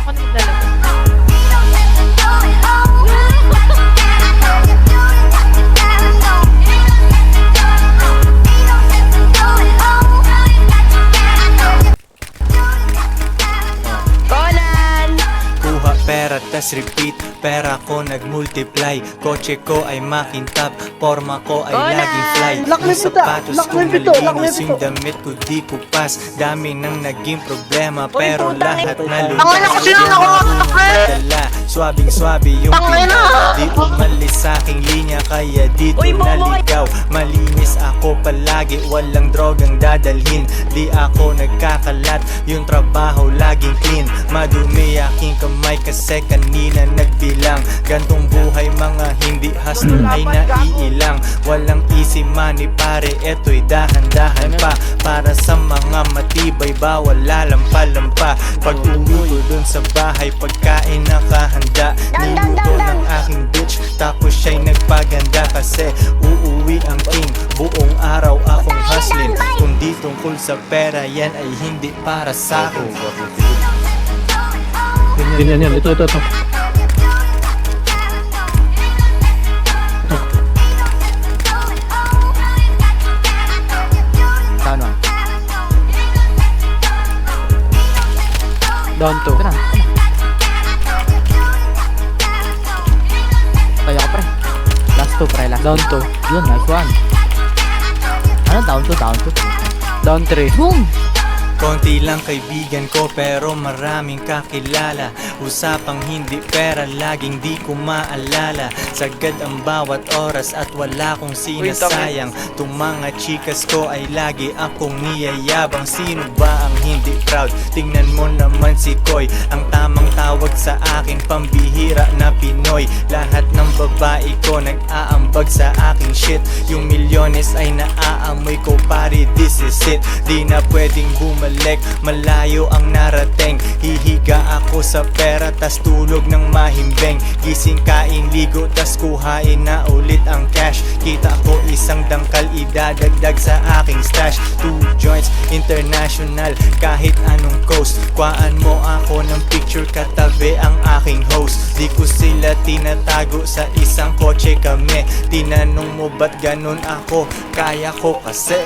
Ako na maglalagay. Pera tas repeat, pera ko nag-multiply. Kotse ko ay makintab, forma ko ay laging fly. Yung sapatos ko malinis, yung damit ko di kupas. Dami nang naging problema, pero lahat nalutas. Dala, swabing-swabe yung pinta. Di umalis sa aking linya, kaya dito naligaw. Malinis ako palagi, walang drogang dadalhin. Di ako nagkakalat, yung trabaho laging clean. Madumi aking kamay kasi kanina nagbilang. Gantong buhay mga hindi hustle ay naiilang. Walang easy money pare, eto'y dahan-dahan pa. Para sa mga matibay, bawal lalampa-lampa. Pag uwi ko dun sa bahay, pagkain nakahanda. Niluto ng aking bitch, tapos siya'y nagpaganda. Kasi uuwi ang king, buong araw akong hustling. Kung di tungkol sa pera, yan ay hindi para sa'kin. Yan. Ito. Saan? Down to. Tayo ka pre. Last two pre, last Down to. Yun, nice one. Ano? Down to. Down 3. Boom! Konti lang kaibigan ko pero maraming kakilala. Usapang hindi pera, laging di ko maalala. Sagad ang bawat oras at wala kong sinasayang. Tung mga chikas ko ay lagi akong niyayabang. Sino ba ang hindi proud? Tingnan mo naman si Koy, ang tamang tawag sa akin, pambihira na Pinoy. Lahat ng babae ko nag-aambag sa aking shit. Yung milyones ay naaamoy ko pare, this is it. Di na pwedeng bumalik, malayo ang narating. Hihiga ako sa pera tas tulog ng mahimbing. Gising, kain, ligo tas kuhain na ulit ang cash. Kita ko isang dangkal, idadagdag sa aking stash. 2 joints, international, kahit anong coast. Kuhaan mo ako ng picture, katabi ang aking host. Di ko sila tinatago, sa isang kotse kami. Tinanong mo ba't ganun ako, kaya ko kasi